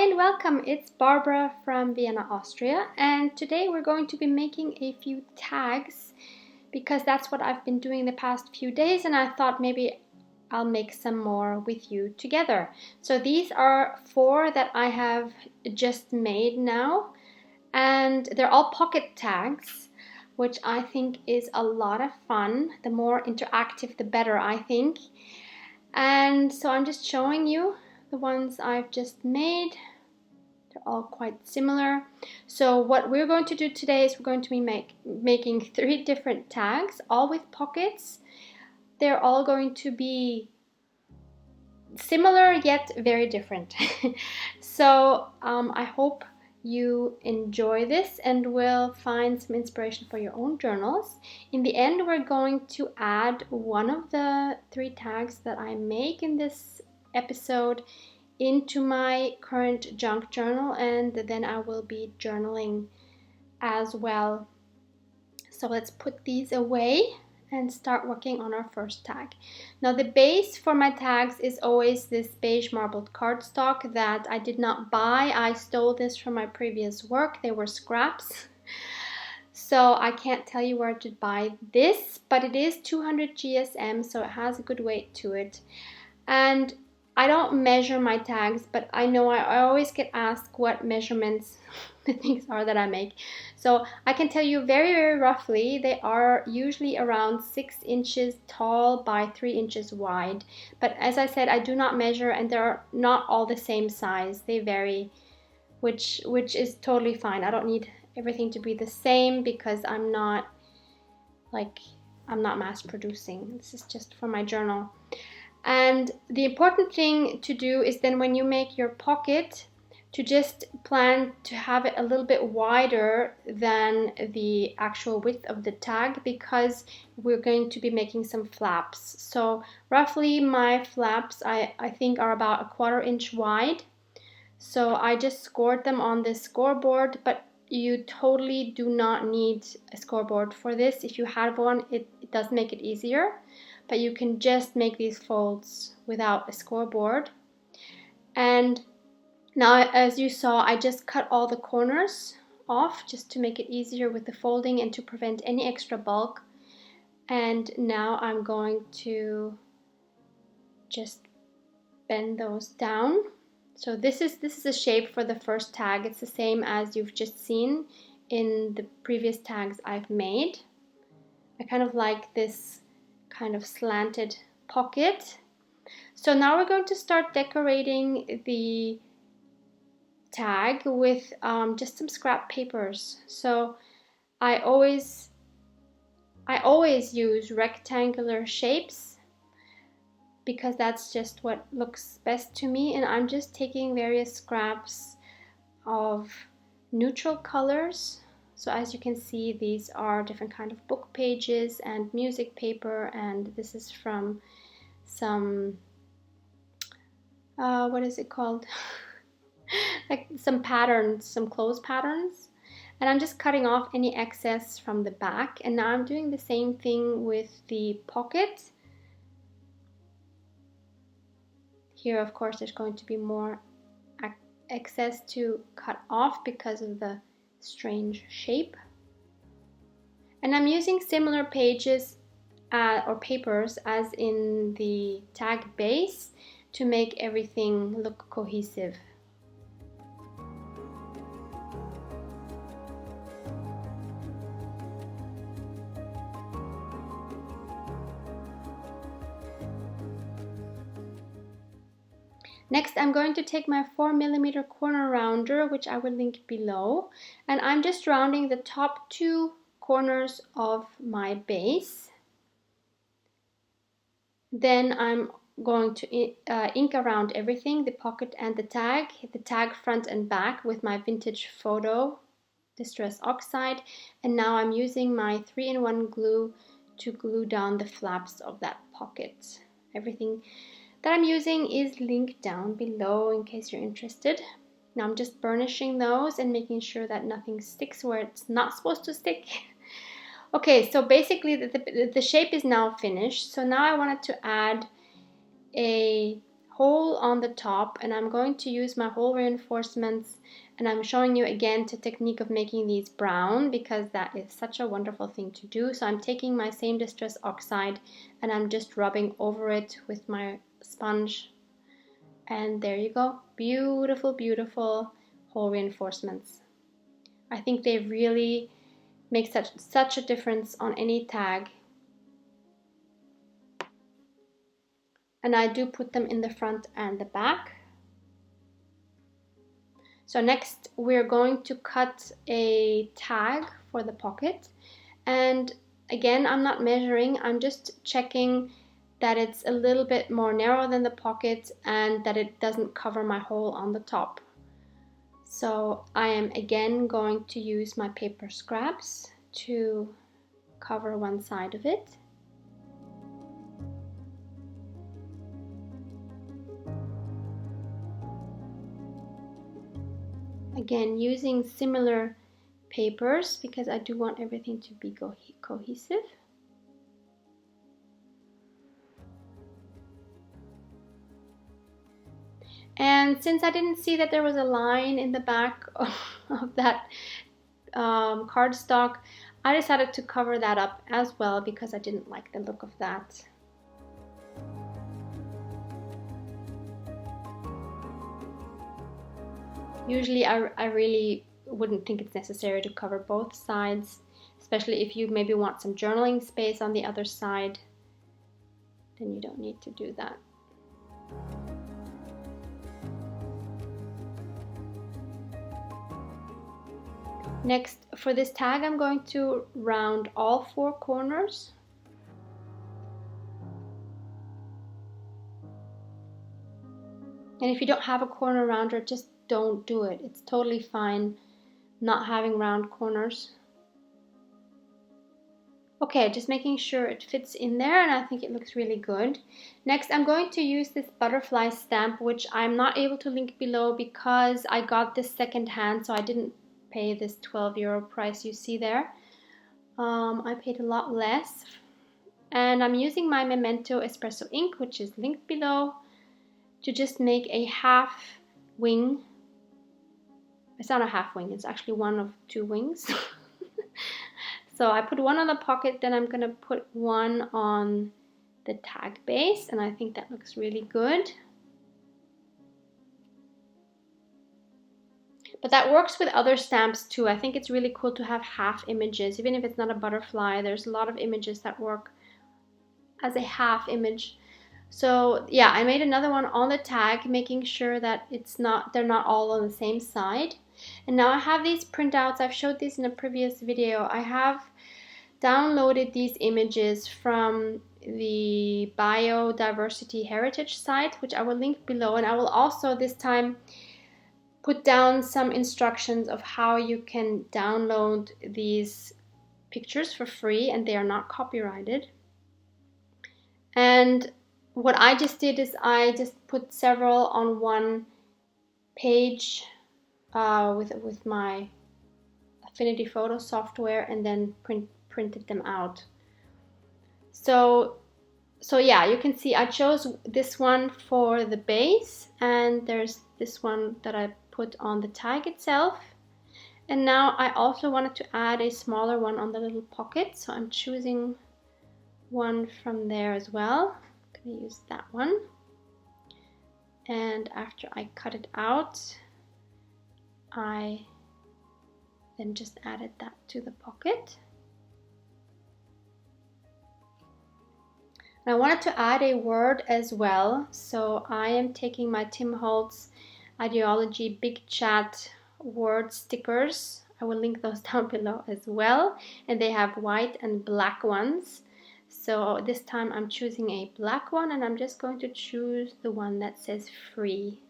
and welcome. It's Barbara from Vienna, Austria, and today we're going to be making a few tags because that's what I've been doing the past few days, and I thought maybe I'll make some more with you together. So these are 4 that I have just made now, and they're all pocket tags, which I think is a lot of fun. The more interactive, the better, I think. And so I'm just showing you the ones I've just made. They're all quite similar. So what we're going to do today is we're going to be making 3 different tags, all with pockets. They're all going to be similar yet very different. So I hope you enjoy this and will find some inspiration for your own journals. In the end, we're going to add one of the 3 tags that I make in this episode into my current junk journal, and then I will be journaling as well. So let's put these away and start working on our first tag. Now the base for my tags is always this beige marbled cardstock that I did not buy. I stole this from my previous work. They were scraps. So I can't tell you where to buy this, but it is 200 GSM, so it has a good weight to it. And I don't measure my tags, but I know I always get asked what measurements the things are that I make. So I can tell you very, very roughly, they are usually around 6 inches tall by 3 inches wide. But as I said, I do not measure, and they're not all the same size. They vary, which is totally fine. I don't need everything to be the same because I'm not mass producing. This is just for my journal. And the important thing to do is then when you make your pocket to just plan to have it a little bit wider than the actual width of the tag, because we're going to be making some flaps. So roughly my flaps I think are about a 1/4 inch wide. So I just scored them on this scoreboard, but you totally do not need a scoreboard for this. If you have one, it does make it easier. But you can just make these folds without a scoreboard. And now, as you saw, I just cut all the corners off just to make it easier with the folding and to prevent any extra bulk. And now I'm going to just bend those down. So this is a shape for the first tag. It's the same as you've just seen in the previous tags I've made. I kind of like this kind of slanted pocket. So now we're going to start decorating the tag with just some scrap papers. So I always use rectangular shapes because that's just what looks best to me, and I'm just taking various scraps of neutral colors. So as you can see, these are different kind of book pages and music paper, and this is from some, what is it called? Like some patterns, some clothes patterns. And I'm just cutting off any excess from the back. And now I'm doing the same thing with the pocket. Here, of course, there's going to be more excess to cut off because of the strange shape. And I'm using similar pages or papers as in the tag base to make everything look cohesive. Next, I'm going to take my 4mm corner rounder, which I will link below, and I'm just rounding the top 2 corners of my base. Then I'm going to ink around everything, the pocket and the tag front and back with my vintage photo distress oxide, and now I'm using my 3-in-1 glue to glue down the flaps of that pocket. Everything that I'm using is linked down below in case you're interested. Now I'm just burnishing those and making sure that nothing sticks where it's not supposed to stick. Okay, so basically the shape is now finished. So now I wanted to add a hole on the top, and I'm going to use my hole reinforcements, and I'm showing you again the technique of making these brown because that is such a wonderful thing to do. So I'm taking my same distress oxide and I'm just rubbing over it with my sponge, and there you go. Beautiful, beautiful hole reinforcements. I think they really make such a difference on any tag. And I do put them in the front and the back. So next we're going to cut a tag for the pocket, and again I'm not measuring, I'm just checking that it's a little bit more narrow than the pocket and that it doesn't cover my hole on the top. So I am again going to use my paper scraps to cover one side of it. Again, using similar papers because I do want everything to be cohesive. And since I didn't see that there was a line in the back of that cardstock, I decided to cover that up as well because I didn't like the look of that. Usually I really wouldn't think it's necessary to cover both sides, especially if you maybe want some journaling space on the other side, then you don't need to do that. Next, for this tag, I'm going to round all 4 corners. And if you don't have a corner rounder, just don't do it. It's totally fine not having round corners. Okay, just making sure it fits in there, and I think it looks really good. Next, I'm going to use this butterfly stamp, which I'm not able to link below because I got this second hand, so I didn't pay this 12 euro price you see there. I paid a lot less. And I'm using my Memento Espresso ink, which is linked below, to just make a half wing. It's not a half wing, it's actually one of 2 wings. So I put one on the pocket, then I'm going to put one on the tag base, and I think that looks really good. But that works with other stamps too. I think it's really cool to have half images, even if it's not a butterfly. There's a lot of images that work as a half image. So yeah, I made another one on the tag, making sure that they're not all on the same side. And now I have these printouts. I've showed these in a previous video. I have downloaded these images from the Biodiversity Heritage site, which I will link below, and I will also this time put down some instructions of how you can download these pictures for free, and they are not copyrighted. And what I just did is I just put several on one page with my Affinity Photo software, and then printed them out. So yeah, you can see I chose this one for the base, and there's this one that I put on the tag itself. And now I also wanted to add a smaller one on the little pocket, so I'm choosing one from there as well. I'm going to use that one. And after I cut it out, I then just added that to the pocket. And I wanted to add a word as well, so I am taking my Tim Holtz Ideology Big Chat word stickers. I will link those down below as well, and they have white and black ones. So this time I'm choosing a black one, and I'm just going to choose the one that says free.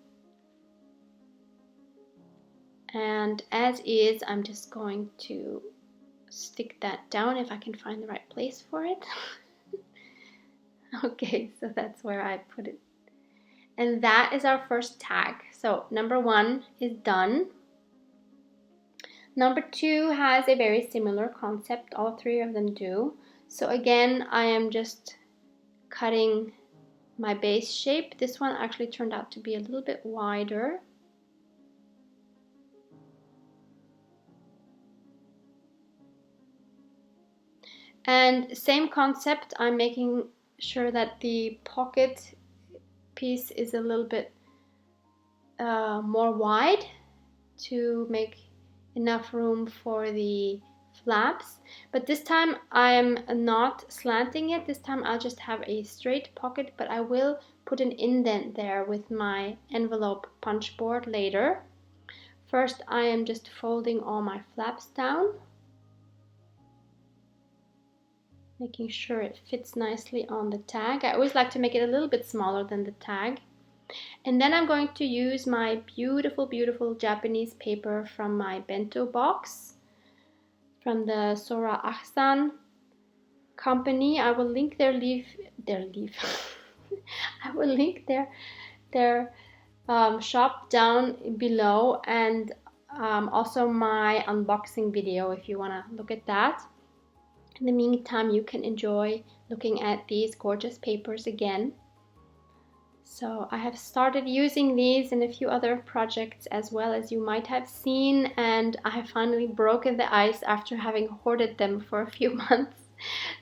And as is, I'm just going to stick that down if I can find the right place for it. Okay, so that's where I put it. And that is our first tag. So number 1 is done. Number 2 has a very similar concept. All 3 of them do. So again, I am just cutting my base shape. This one actually turned out to be a little bit wider. And same concept, I'm making sure that the pocket piece is a little bit more wide to make enough room for the flaps. But this time I'm not slanting it. This time I'll just have a straight pocket, but I will put an indent there with my envelope punch board later. First I am just folding all my flaps down, making sure it fits nicely on the tag. I always like to make it a little bit smaller than the tag. And then I'm going to use my beautiful, beautiful Japanese paper from my bento box from the Sora Ahsan company. I will link their I will link their shop down below, and also my unboxing video if you want to look at that. In the meantime, you can enjoy looking at these gorgeous papers again. So I have started using these in a few other projects as well, as you might have seen, and I have finally broken the ice after having hoarded them for a few months.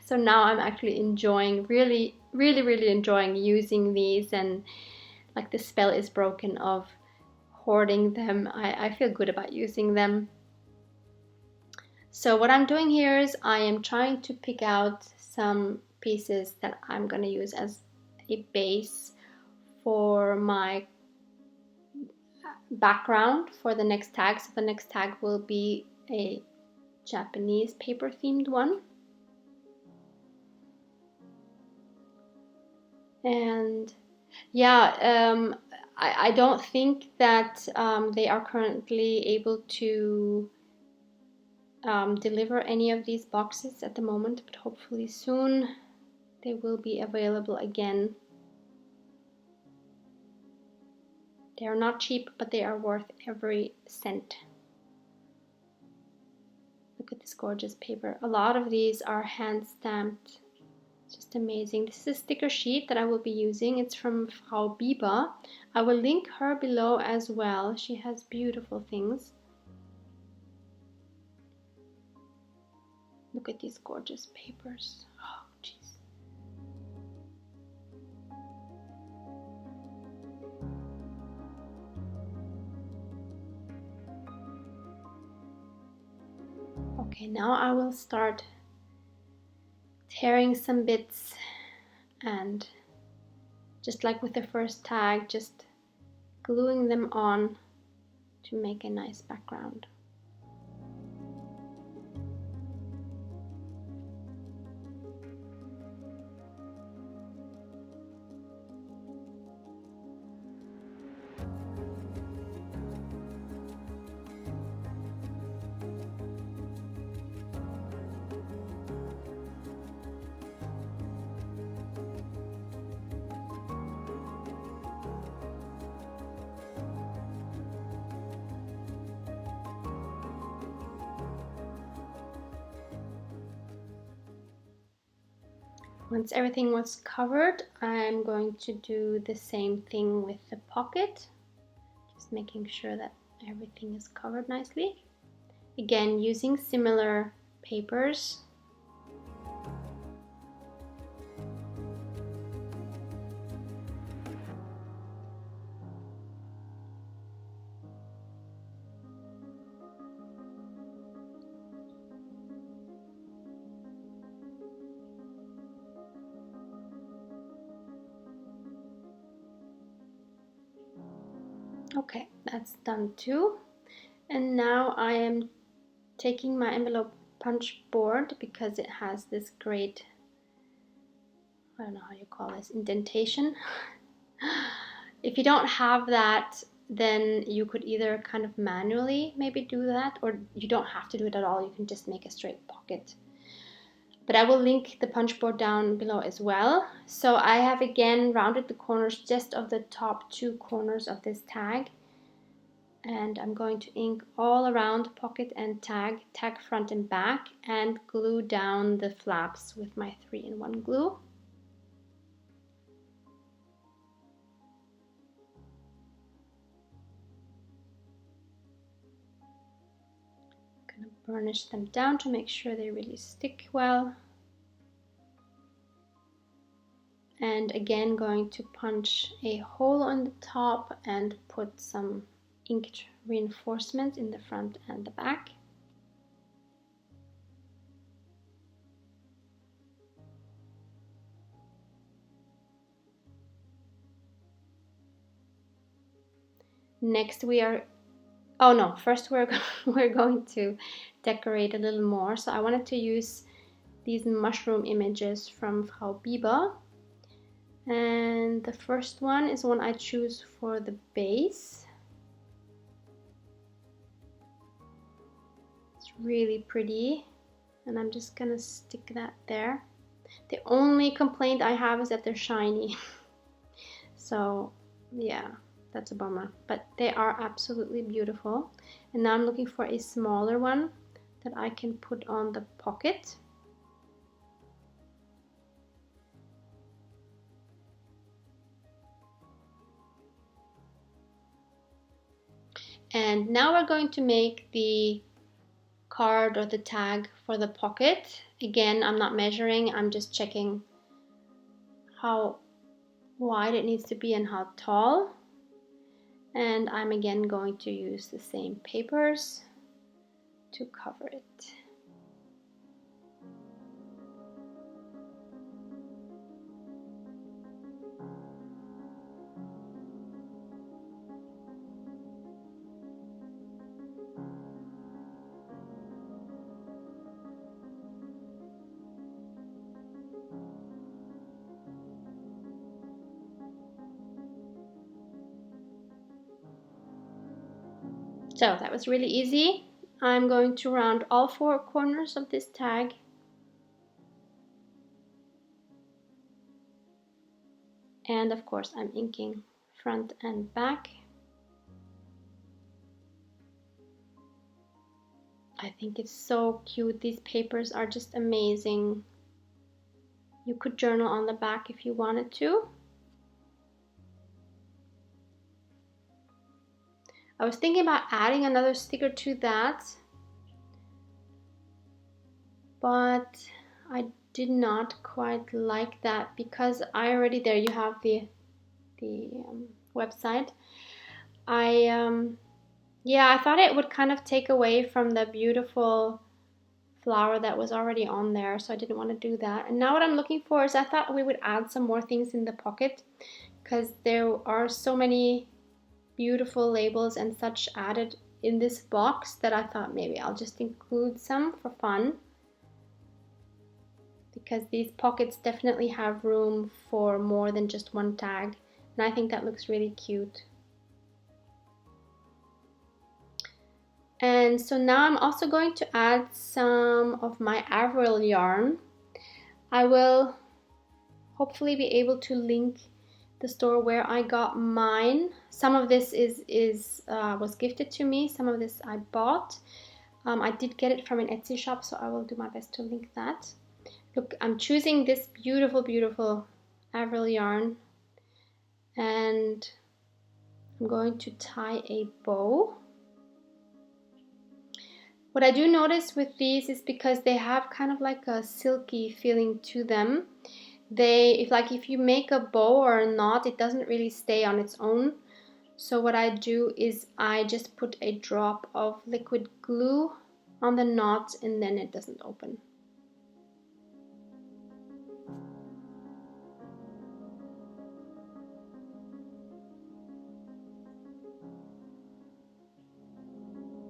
So now I'm actually enjoying, really enjoying using these, and like the spell is broken of hoarding them. I feel good about using them. So what I'm doing here is I am trying to pick out some pieces that I'm going to use as a base for my background for the next tag. So the next tag will be a Japanese paper themed one. And yeah, I don't think that they are currently able to deliver any of these boxes at the moment, but hopefully soon they will be available again. They are not cheap, but they are worth every cent. Look at this gorgeous paper. A lot of these are hand stamped. Just amazing. This is a sticker sheet that I will be using. It's from Frau Bieber. I will link her below as well. She has beautiful things. Look at these gorgeous papers. Oh, jeez. Okay, now I will start tearing some bits, and just like with the first tag, just gluing them on to make a nice background. Once everything was covered, I'm going to do the same thing with the pocket, just making sure that everything is covered nicely. Again, using similar papers. Okay, that's done too. And now I am taking my envelope punch board, because it has this great, I don't know how you call this, indentation. If you don't have that, then you could either kind of manually maybe do that, or you don't have to do it at all. You can just make a straight pocket. But I will link the punch board down below as well. So I have again rounded the corners just of the top two corners of this tag. And I'm going to ink all around pocket and tag front and back, and glue down the flaps with my 3-in-1 glue. burnish them down to make sure they really stick well. And again, going to punch a hole on the top and put some inked reinforcement in the front and the back. Next first we're going to decorate a little more. So I wanted to use these mushroom images from Frau Bieber. And the first one is one I choose for the base. It's really pretty. And I'm just gonna stick that there. The only complaint I have is that they're shiny. So yeah, that's a bummer, but they are absolutely beautiful. And now I'm looking for a smaller one that I can put on the pocket. And now we're going to make the card or the tag for the pocket. Again, I'm not measuring, I'm just checking how wide it needs to be and how tall. And I'm again going to use the same papers to cover it. So that was really easy. I'm going to round all four corners of this tag. And of course I'm inking front and back. I think it's so cute. These papers are just amazing. You could journal on the back if you wanted to. I was thinking about adding another sticker to that, but I did not quite like that because I already, there you have the website. Yeah, I thought it would kind of take away from the beautiful flower that was already on there, so I didn't want to do that. And now what I'm looking for is, I thought we would add some more things in the pocket because there are so many beautiful labels and such added in this box that I thought maybe I'll just include some for fun, because these pockets definitely have room for more than just one tag, and I think that looks really cute. And so now I'm also going to add some of my Avril yarn. I will hopefully be able to link the store where I got mine. Some of this was gifted to me, some of this I bought. I did get it from an Etsy shop, so I will do my best to link that. Look, I'm choosing this beautiful, beautiful Avril yarn, and I'm going to tie a bow. What I do notice with these is because they have kind of like a silky feeling to them. If you make a bow or a knot, it doesn't really stay on its own. So what I do is I just put a drop of liquid glue on the knot, and then it doesn't open.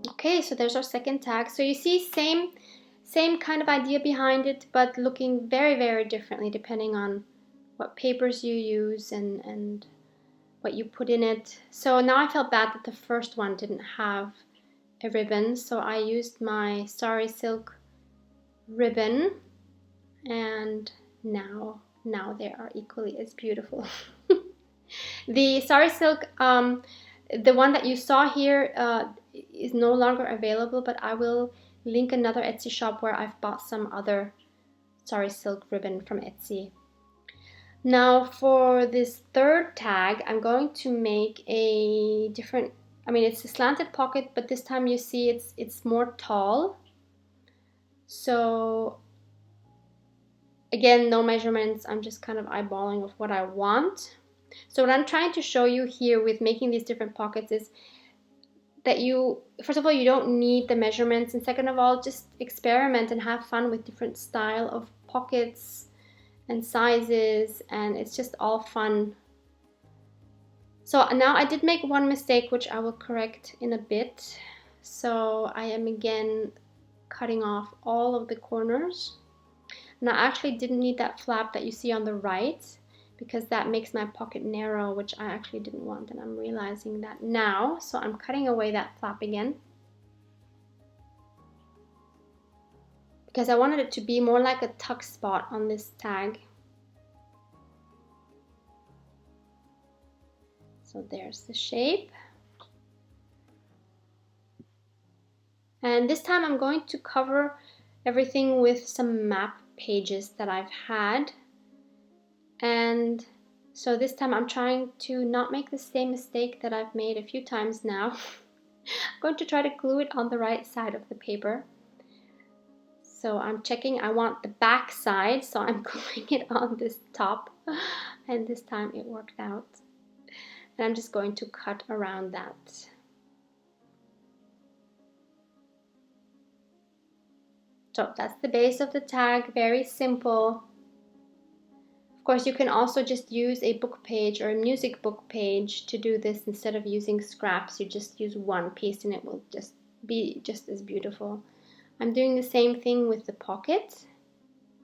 Okay, so there's our second tag. So you see, same kind of idea behind it, but looking very, very differently depending on what papers you use and what you put in it. So now I felt bad that the first one didn't have a ribbon, so I used my Sari Silk ribbon, and now they are equally as beautiful. The Sari Silk, the one that you saw here is no longer available, but I will link another Etsy shop where I've bought some other Sari Silk ribbon from Etsy. Now for this third tag, I'm going to make a different, it's a slanted pocket, but this time you see it's more tall. So again, no measurements, I'm just kind of eyeballing of what I want. So what I'm trying to show you here with making these different pockets is that you, first of all, you don't need the measurements, and second of all, just experiment and have fun with different style of pockets and sizes, and it's just all fun. So now I did make one mistake, which I will correct in a bit. So I am again cutting off all of the corners. And I actually didn't need that flap that you see on the right, because that makes my pocket narrow, which I actually didn't want, and I'm realizing that now. So I'm cutting away that flap again, because I wanted it to be more like a tuck spot on this tag. So there's the shape. And this time I'm going to cover everything with some map pages that I've had. And so this time I'm trying to not make the same mistake that I've made a few times now. I'm going to try to glue it on the right side of the paper. So I'm checking, I want the back side, so I'm gluing it on this top. And this time it worked out. And I'm just going to cut around that. So that's the base of the tag, very simple. Of course, you can also just use a book page or a music book page to do this. Instead of using scraps, you just use one piece and it will just be just as beautiful. I'm doing the same thing with the pocket.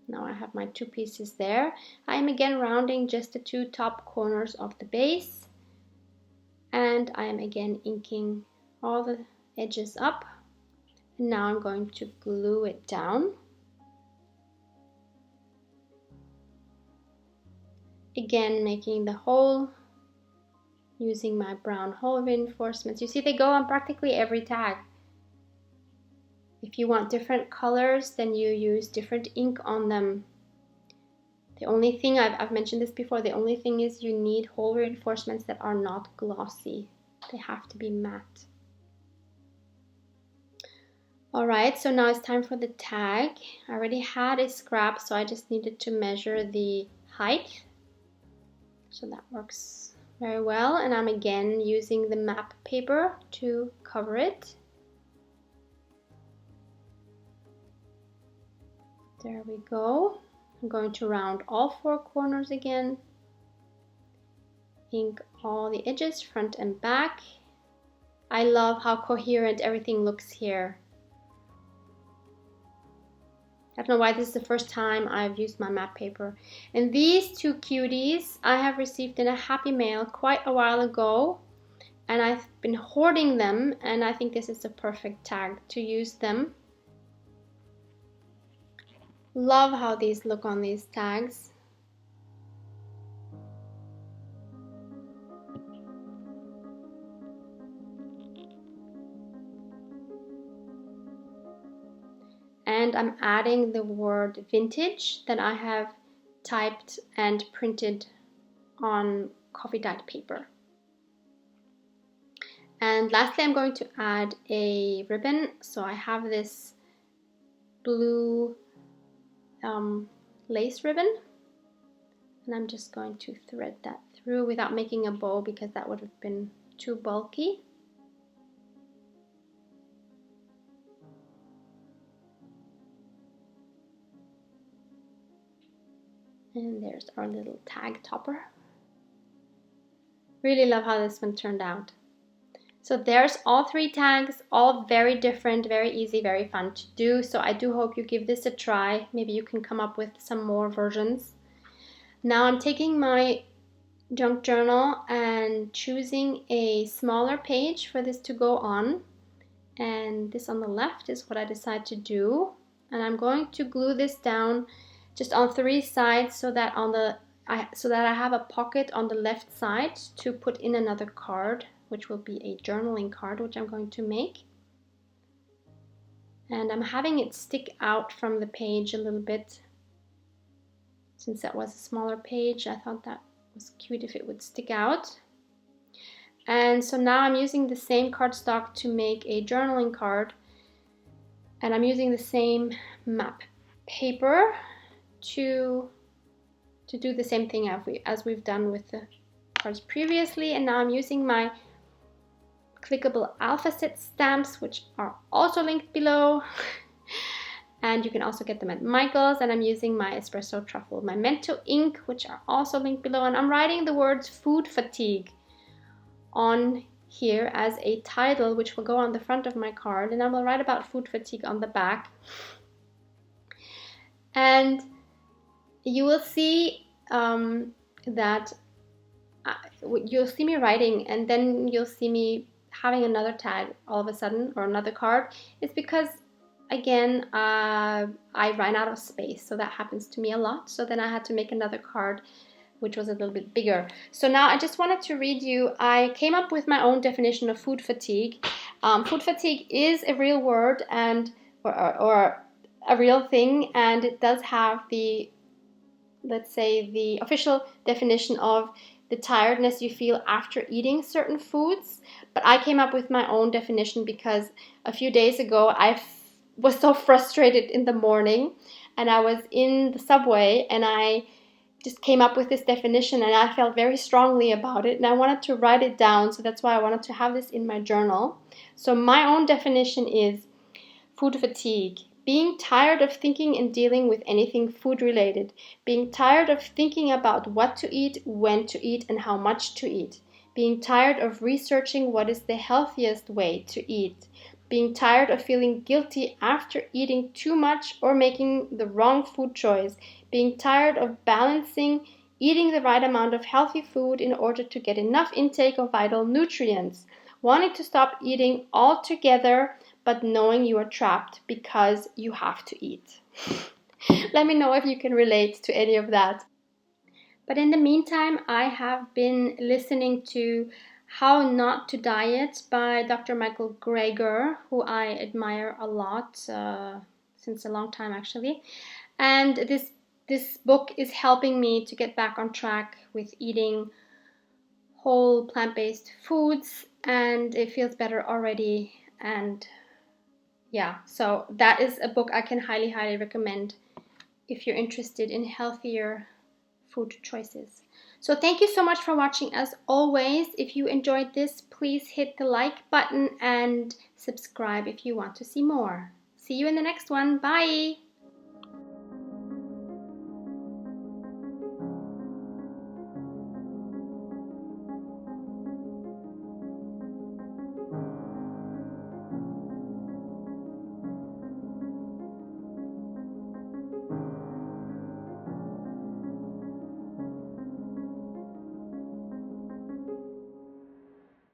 Now I have my two pieces there. I am again rounding just the two top corners of the base. And I am again inking all the edges up. And now I'm going to glue it down. Again, making the hole using my brown hole reinforcements. You see, they go on practically every tag. If you want different colors, then you use different ink on them. The only thing, I've mentioned this before, the only thing is you need hole reinforcements that are not glossy. They have to be matte. Alright, so now it's time for the tag. I already had a scrap, so I just needed to measure the height. So that works very well. And I'm again using the map paper to cover it. There we go. I'm going to round all four corners again. Ink all the edges, front and back. I love how coherent everything looks here. I don't know why this is the first time I've used my map paper. And these two cuties I have received in a Happy Mail quite a while ago. And I've been hoarding them, and I think this is the perfect tag to use them. Love how these look on these tags. And I'm adding the word vintage that I have typed and printed on coffee dyed paper. And lastly, I'm going to add a ribbon. So I have this blue lace ribbon, and I'm just going to thread that through without making a bow, because that would have been too bulky. And there's our little tag topper. Really love how this one turned out. So there's all three tags, all very different, very easy, very fun to do. So I do hope you give this a try. Maybe you can come up with some more versions. Now I'm taking my junk journal and choosing a smaller page for this to go on. And this on the left is what I decide to do. And I'm going to glue this down just on three sides, so that I have a pocket on the left side to put in another card, which will be a journaling card, which I'm going to make. And I'm having it stick out from the page a little bit. Since that was a smaller page, I thought that was cute if it would stick out. And so now I'm using the same cardstock to make a journaling card. And I'm using the same map paper to do the same thing as we've done with the cards previously. And now I'm using my clickable alpha set stamps, which are also linked below. And you can also get them at Michael's. And I'm using my espresso truffle memento ink, which are also linked below. And I'm writing the words food fatigue on here as a title, which will go on the front of my card. And I will write about food fatigue on the back. And you will see that you'll see me writing, and then you'll see me having another tag all of a sudden, or another card. It's because, again, I ran out of space. So that happens to me a lot. So then I had to make another card, which was a little bit bigger. So now I just wanted to read you, I came up with my own definition of food fatigue. Food fatigue is a real word, and or a real thing, and it does have the, let's say, the official definition of the tiredness you feel after eating certain foods. But I came up with my own definition because a few days ago I was so frustrated in the morning, and I was in the subway, and I just came up with this definition, and I felt very strongly about it, and I wanted to write it down. So that's why I wanted to have this in my journal. So my own definition is food fatigue: being tired of thinking and dealing with anything food related. Being tired of thinking about what to eat, when to eat, and how much to eat. Being tired of researching what is the healthiest way to eat. Being tired of feeling guilty after eating too much or making the wrong food choice. Being tired of balancing eating the right amount of healthy food in order to get enough intake of vital nutrients. Wanting to stop eating altogether, but knowing you are trapped because you have to eat. Let me know if you can relate to any of that. But in the meantime, I have been listening to How Not to Diet by Dr. Michael Greger, who I admire a lot since a long time actually. And this book is helping me to get back on track with eating whole plant-based foods, and it feels better already. And yeah, so that is a book I can highly recommend if you're interested in healthier food choices. So thank you so much for watching. As always, if you enjoyed this, please hit the like button and subscribe if you want to see more. See you in the next one. Bye!